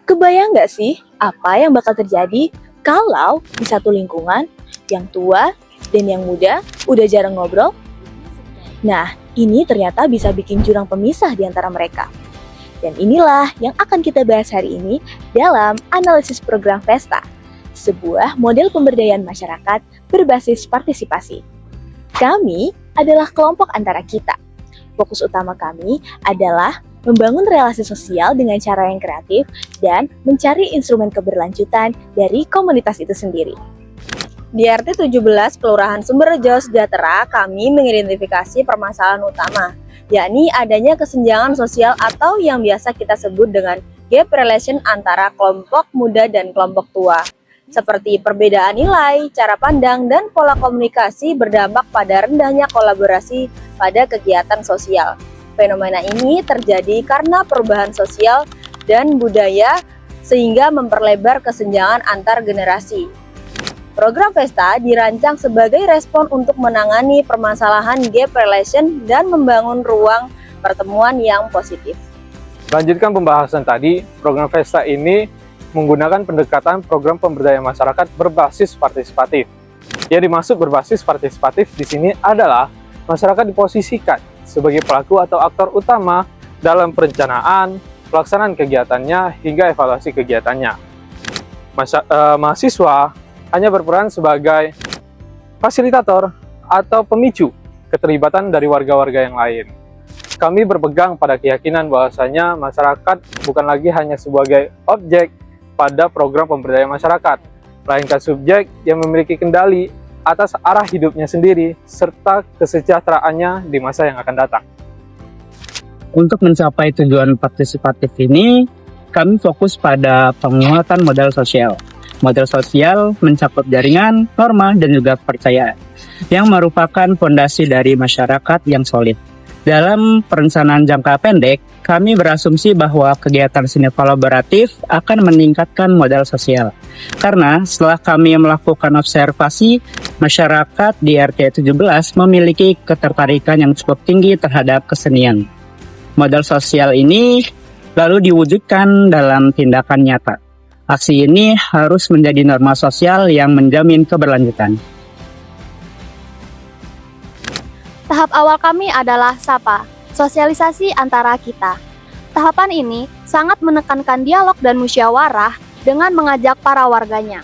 Kebayang nggak sih apa yang bakal terjadi kalau di satu lingkungan yang tua dan yang muda udah jarang ngobrol? Nah, ini ternyata bisa bikin jurang pemisah di antara mereka. Dan inilah yang akan kita bahas hari ini dalam analisis program Vesta, sebuah model pemberdayaan masyarakat berbasis partisipasi. Kami adalah kelompok antara kita. Fokus utama kami adalah membangun relasi sosial dengan cara yang kreatif dan mencari instrumen keberlanjutan dari komunitas itu sendiri. Di RT 17 Kelurahan Sumberrejo Sejahtera, kami mengidentifikasi permasalahan utama, yakni adanya kesenjangan sosial atau yang biasa kita sebut dengan gap relation antara kelompok muda dan kelompok tua. Seperti perbedaan nilai, cara pandang, dan pola komunikasi berdampak pada rendahnya kolaborasi pada kegiatan sosial. Fenomena ini terjadi karena perubahan sosial dan budaya sehingga memperlebar kesenjangan antar generasi. Program Vesta dirancang sebagai respon untuk menangani permasalahan gap relation dan membangun ruang pertemuan yang positif. Lanjutkan pembahasan tadi, program Vesta ini menggunakan pendekatan program pemberdayaan masyarakat berbasis partisipatif. Yang dimaksud berbasis partisipatif di sini adalah masyarakat diposisikan sebagai pelaku atau aktor utama dalam perencanaan, pelaksanaan kegiatannya, hingga evaluasi kegiatannya. Mahasiswa hanya berperan sebagai fasilitator atau pemicu keterlibatan dari warga-warga yang lain. Kami berpegang pada keyakinan bahwasanya masyarakat bukan lagi hanya sebagai objek pada program pemberdayaan masyarakat, melainkan subjek yang memiliki kendali atas arah hidupnya sendiri serta kesejahteraannya di masa yang akan datang. Untuk mencapai tujuan partisipatif ini, kami fokus pada penguatan modal sosial. Model sosial mencakup jaringan, norma, dan juga kepercayaan, yang merupakan fondasi dari masyarakat yang solid. Dalam perencanaan jangka pendek, kami berasumsi bahwa kegiatan seni kolaboratif akan meningkatkan modal sosial. Karena setelah kami melakukan observasi, masyarakat di RT 17 memiliki ketertarikan yang cukup tinggi terhadap kesenian. Modal sosial ini lalu diwujudkan dalam tindakan nyata. Aksi ini harus menjadi norma sosial yang menjamin keberlanjutan. Tahap awal kami adalah SAPA, sosialisasi antara kita. Tahapan ini sangat menekankan dialog dan musyawarah dengan mengajak para warganya.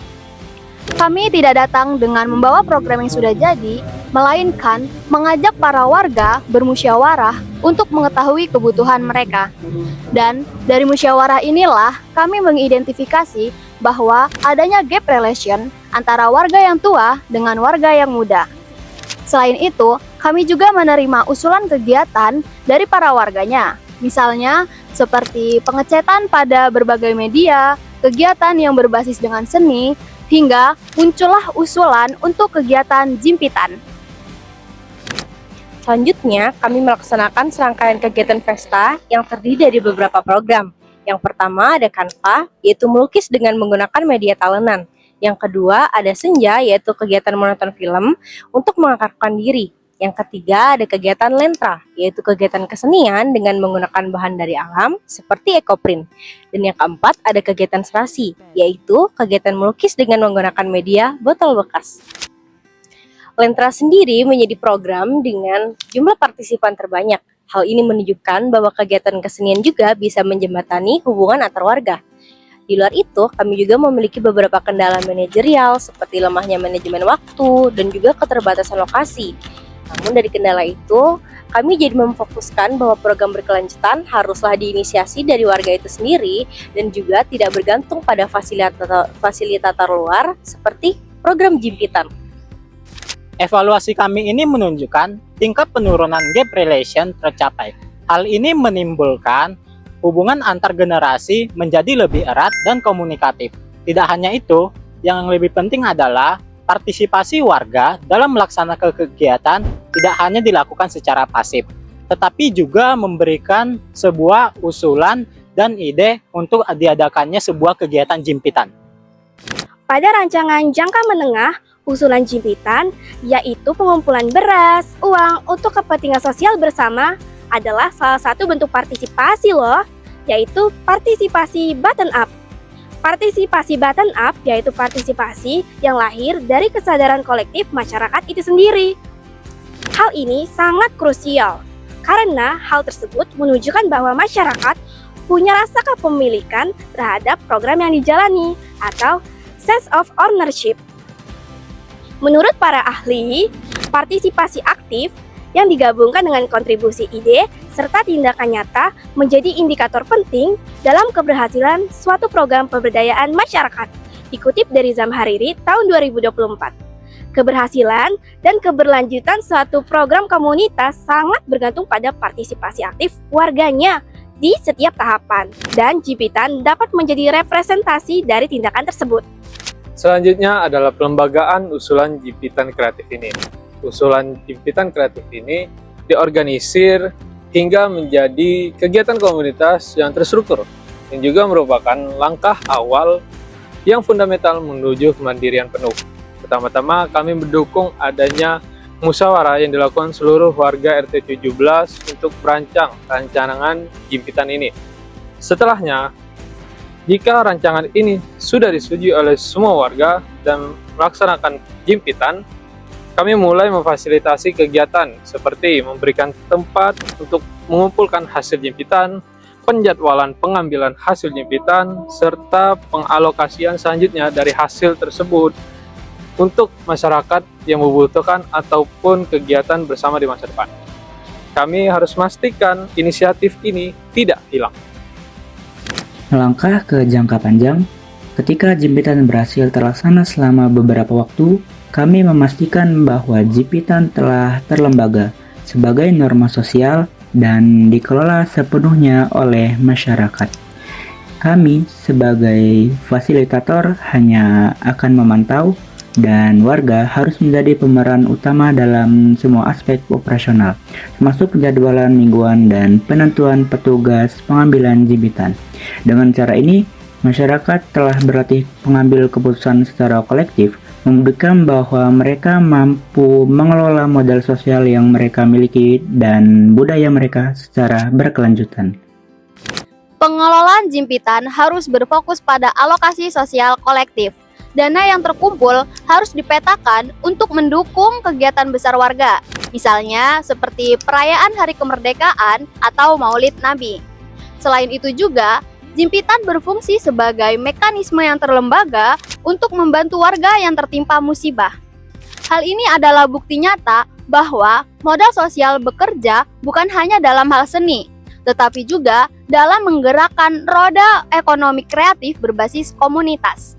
Kami tidak datang dengan membawa program yang sudah jadi, melainkan mengajak para warga bermusyawarah untuk mengetahui kebutuhan mereka. Dan dari musyawarah inilah kami mengidentifikasi bahwa adanya gap relation antara warga yang tua dengan warga yang muda. Selain itu, kami juga menerima usulan kegiatan dari para warganya, misalnya seperti pengecetan pada berbagai media, kegiatan yang berbasis dengan seni, hingga muncullah usulan untuk kegiatan jimpitan. Selanjutnya, kami melaksanakan serangkaian kegiatan Vesta yang terdiri dari beberapa program. Yang pertama ada Canva, yaitu melukis dengan menggunakan media talenan. Yang kedua ada Senja, yaitu kegiatan menonton film untuk mengakarkan diri. Yang ketiga ada kegiatan Lentra, yaitu kegiatan kesenian dengan menggunakan bahan dari alam seperti ekoprint. Dan yang keempat ada kegiatan Serasi, yaitu kegiatan melukis dengan menggunakan media botol bekas. Lentra sendiri menjadi program dengan jumlah partisipan terbanyak. Hal ini menunjukkan bahwa kegiatan kesenian juga bisa menjembatani hubungan antar warga. Di luar itu, kami juga memiliki beberapa kendala manajerial seperti lemahnya manajemen waktu dan juga keterbatasan lokasi. Namun dari kendala itu, kami jadi memfokuskan bahwa program berkelanjutan haruslah diinisiasi dari warga itu sendiri dan juga tidak bergantung pada fasilitator luar seperti program jimpitan. Evaluasi kami ini menunjukkan tingkat penurunan gap relation tercapai. Hal ini menimbulkan hubungan antar generasi menjadi lebih erat dan komunikatif. Tidak hanya itu, yang lebih penting adalah partisipasi warga dalam melaksanakan kegiatan tidak hanya dilakukan secara pasif, tetapi juga memberikan sebuah usulan dan ide untuk diadakannya sebuah kegiatan jimpitan. Pada rancangan jangka menengah, usulan jimpitan yaitu pengumpulan beras, uang untuk kepentingan sosial bersama adalah salah satu bentuk partisipasi loh, yaitu partisipasi bottom up. Partisipasi bottom up yaitu partisipasi yang lahir dari kesadaran kolektif masyarakat itu sendiri. Hal ini sangat krusial karena hal tersebut menunjukkan bahwa masyarakat punya rasa kepemilikan terhadap program yang dijalani atau sense of ownership. Menurut para ahli, partisipasi aktif yang digabungkan dengan kontribusi ide serta tindakan nyata menjadi indikator penting dalam keberhasilan suatu program pemberdayaan masyarakat. Dikutip dari Zamhariri tahun 2024. Keberhasilan dan keberlanjutan suatu program komunitas sangat bergantung pada partisipasi aktif warganya di setiap tahapan, dan Jimpitan dapat menjadi representasi dari tindakan tersebut. Selanjutnya adalah pelembagaan usulan Jimpitan kreatif ini. Usulan Jimpitan kreatif ini diorganisir hingga menjadi kegiatan komunitas yang terstruktur, yang juga merupakan langkah awal yang fundamental menuju kemandirian penuh. Pertama-tama kami mendukung adanya musyawarah yang dilakukan seluruh warga RT 17 untuk merancang rancangan Jimpitan ini. Setelahnya, jika rancangan ini sudah disetujui oleh semua warga dan melaksanakan Jimpitan, kami mulai memfasilitasi kegiatan seperti memberikan tempat untuk mengumpulkan hasil Jimpitan, penjadwalan pengambilan hasil Jimpitan, serta pengalokasian selanjutnya dari hasil tersebut untuk masyarakat yang membutuhkan ataupun kegiatan bersama di masa depan. Kami harus memastikan inisiatif ini tidak hilang. Melangkah ke jangka panjang, ketika Jimpitan berhasil terlaksana selama beberapa waktu, kami memastikan bahwa Jimpitan telah terlembaga sebagai norma sosial dan dikelola sepenuhnya oleh masyarakat. Kami sebagai fasilitator hanya akan memantau, dan warga harus menjadi pemeran utama dalam semua aspek operasional, termasuk penjadwalan mingguan dan penentuan petugas pengambilan Jimpitan. Dengan cara ini, masyarakat telah berlatih mengambil keputusan secara kolektif, membuktikan bahwa mereka mampu mengelola modal sosial yang mereka miliki dan budaya mereka secara berkelanjutan. Pengelolaan Jimpitan harus berfokus pada alokasi sosial kolektif. Dana yang terkumpul harus dipetakan untuk mendukung kegiatan besar warga, misalnya seperti perayaan Hari Kemerdekaan atau Maulid Nabi. Selain itu juga, Jimpitan berfungsi sebagai mekanisme yang terlembaga untuk membantu warga yang tertimpa musibah. Hal ini adalah bukti nyata bahwa modal sosial bekerja bukan hanya dalam hal seni, tetapi juga dalam menggerakkan roda ekonomi kreatif berbasis komunitas.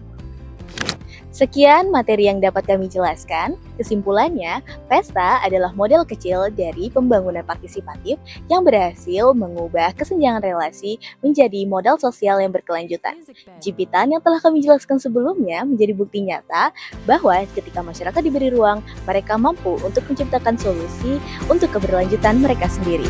Sekian materi yang dapat kami jelaskan. Kesimpulannya, pesta adalah model kecil dari pembangunan partisipatif yang berhasil mengubah kesenjangan relasi menjadi modal sosial yang berkelanjutan. Jimpitan yang telah kami jelaskan sebelumnya menjadi bukti nyata bahwa ketika masyarakat diberi ruang, mereka mampu untuk menciptakan solusi untuk keberlanjutan mereka sendiri.